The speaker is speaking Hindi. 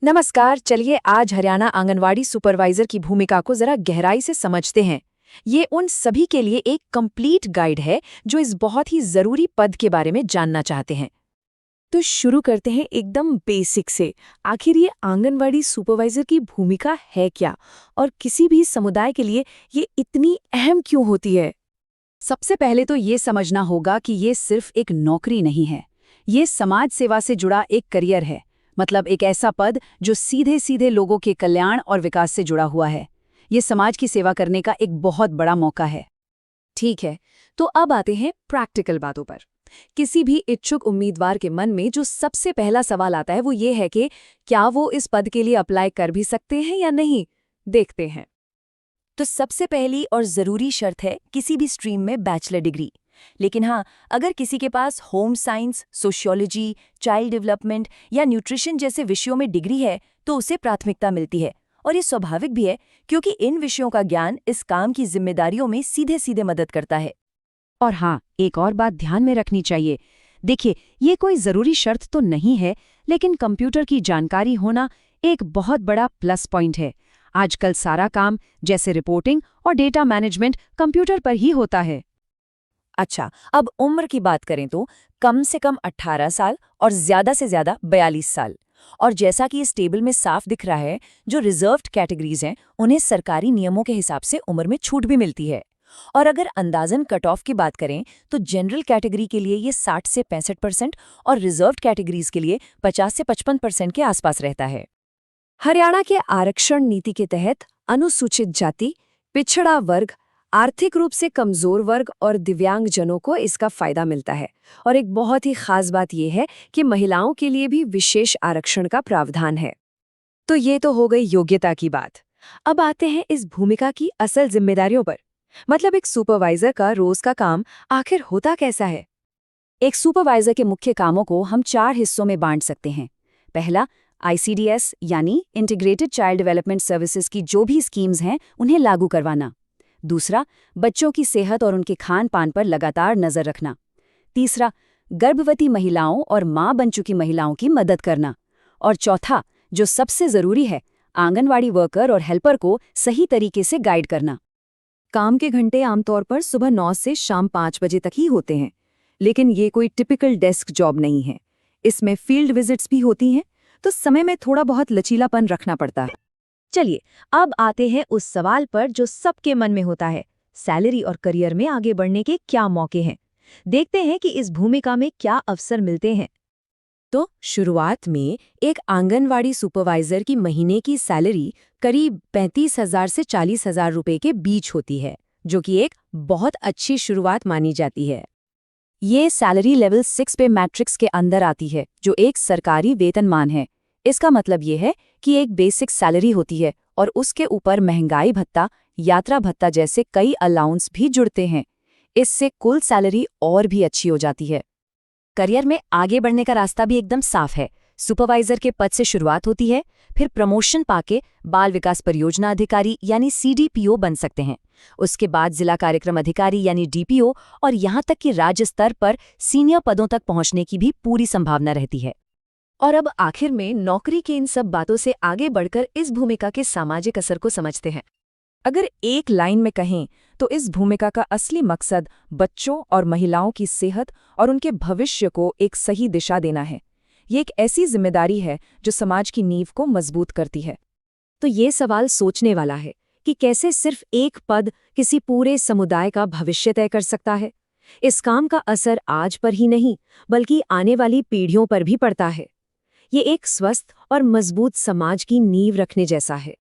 नमस्कार। चलिए आज हरियाणा आंगनवाड़ी सुपरवाइजर की भूमिका को जरा गहराई से समझते हैं। ये उन सभी के लिए एक कंप्लीट गाइड है जो इस बहुत ही जरूरी पद के बारे में जानना चाहते हैं। तो शुरू करते हैं एकदम बेसिक से। आखिर ये आंगनवाड़ी सुपरवाइजर की भूमिका है क्या, और किसी भी समुदाय के लिए ये इतनी अहम क्यों होती है? सबसे पहले तो ये समझना होगा कि ये सिर्फ एक नौकरी नहीं है। ये समाज सेवा से जुड़ा एक करियर है। मतलब एक ऐसा पद जो सीधे सीधे लोगों के कल्याण और विकास से जुड़ा हुआ है। ये समाज की सेवा करने का एक बहुत बड़ा मौका है। ठीक है, तो अब आते हैं प्रैक्टिकल बातों पर। किसी भी इच्छुक उम्मीदवार के मन में जो सबसे पहला सवाल आता है वो ये है कि क्या वो इस पद के लिए अप्लाई कर भी सकते हैं या नहीं। देखते हैं। तो सबसे पहली और ज़रूरी शर्त है किसी भी स्ट्रीम में बैचलर डिग्री। लेकिन हाँ, अगर किसी के पास home science, sociology, child development या न्यूट्रिशन जैसे विषयों में डिग्री है तो उसे प्राथमिकता मिलती है। और ये स्वाभाविक भी है, क्योंकि इन विषयों का ज्ञान इस काम की जिम्मेदारियों में सीधे सीधे मदद करता है। और हाँ, एक और बात ध्यान में रखनी चाहिए। देखिए, ये कोई ज़रूरी शर्त तो नहीं है, लेकिन कंप्यूटर की जानकारी होना एक बहुत बड़ा प्लस पॉइंट है। आजकल सारा काम जैसे रिपोर्टिंग और डेटा मैनेजमेंट कंप्यूटर पर ही होता है। अच्छा, अब उम्र की बात करें तो कम से कम 18 साल और ज़्यादा से ज़्यादा 42 साल। और जैसा कि इस टेबल में साफ दिख रहा है, जो रिजर्व्ड कैटेगरीज हैं उन्हें सरकारी नियमों के हिसाब से उम्र में छूट भी मिलती है। और अगर अंदाजन कट ऑफ की बात करें तो जनरल कैटेगरी के लिए ये 60 से 65% और रिजर्व्ड कैटेगरीज के लिए 50 से 55% के आसपास रहता है। हरियाणा के आरक्षण नीति के तहत अनुसूचित जाति, पिछड़ा वर्ग, आर्थिक रूप से कमजोर वर्ग और दिव्यांगजनों को इसका फायदा मिलता है। और एक बहुत ही खास बात यह है कि महिलाओं के लिए भी विशेष आरक्षण का प्रावधान है। तो ये तो हो गई योग्यता की बात। अब आते हैं इस भूमिका की असल जिम्मेदारियों पर। मतलब एक सुपरवाइजर का रोज का काम आखिर होता कैसा है? एक सुपरवाइजर के मुख्य कामों को हम 4 हिस्सों में बांट सकते हैं। पहला, ICDS यानी इंटीग्रेटेड चाइल्ड डेवलपमेंट सर्विसेज की जो भी स्कीम्स हैं उन्हें लागू करवाना। दूसरा, बच्चों की सेहत और उनके खान पान पर लगातार नजर रखना। तीसरा, गर्भवती महिलाओं और मां बन चुकी महिलाओं की मदद करना। और चौथा, जो सबसे जरूरी है, आंगनवाड़ी वर्कर और हेल्पर को सही तरीके से गाइड करना। काम के घंटे आमतौर पर सुबह 9 से शाम 5 बजे तक ही होते हैं। लेकिन ये कोई टिपिकल डेस्क जॉब नहीं है। इसमें फील्ड विजिट्स भी होती हैं, तो समय में थोड़ा बहुत लचीलापन रखना पड़ता है। चलिए, अब आते हैं उस सवाल पर जो सबके मन में होता है, सैलरी और करियर में आगे बढ़ने के क्या मौके हैं। देखते हैं कि इस भूमिका में क्या अवसर मिलते हैं। तो शुरुआत में एक आंगनवाड़ी सुपरवाइजर की महीने की सैलरी करीब 35,000 से 40,000 रुपए के बीच होती है, जो कि एक बहुत अच्छी शुरुआत मानी जाती है। ये सैलरी लेवल 6 पे मैट्रिक्स के अंदर आती है, जो एक सरकारी वेतनमान है। इसका मतलब ये है कि एक बेसिक सैलरी होती है और उसके ऊपर महंगाई भत्ता, यात्रा भत्ता जैसे कई अलाउंस भी जुड़ते हैं। इससे कुल सैलरी और भी अच्छी हो जाती है। करियर में आगे बढ़ने का रास्ता भी एकदम साफ है। सुपरवाइजर के पद से शुरुआत होती है, फिर प्रमोशन पाके बाल विकास परियोजना अधिकारी यानी CDPO बन सकते हैं। उसके बाद जिला कार्यक्रम अधिकारी यानी DPO और यहाँ तक कि राज्य स्तर पर सीनियर पदों तक पहुँचने की भी पूरी संभावना रहती है। और अब आखिर में नौकरी के इन सब बातों से आगे बढ़कर इस भूमिका के सामाजिक असर को समझते हैं। अगर एक लाइन में कहें तो इस भूमिका का असली मकसद बच्चों और महिलाओं की सेहत और उनके भविष्य को एक सही दिशा देना है। ये एक ऐसी जिम्मेदारी है जो समाज की नींव को मजबूत करती है। तो ये सवाल सोचने वाला है कि कैसे सिर्फ एक पद किसी पूरे समुदाय का भविष्य तय कर सकता है। इस काम का असर आज पर ही नहीं, बल्कि आने वाली पीढ़ियों पर भी पड़ता है। ये एक स्वस्थ और मजबूत समाज की नींव रखने जैसा है।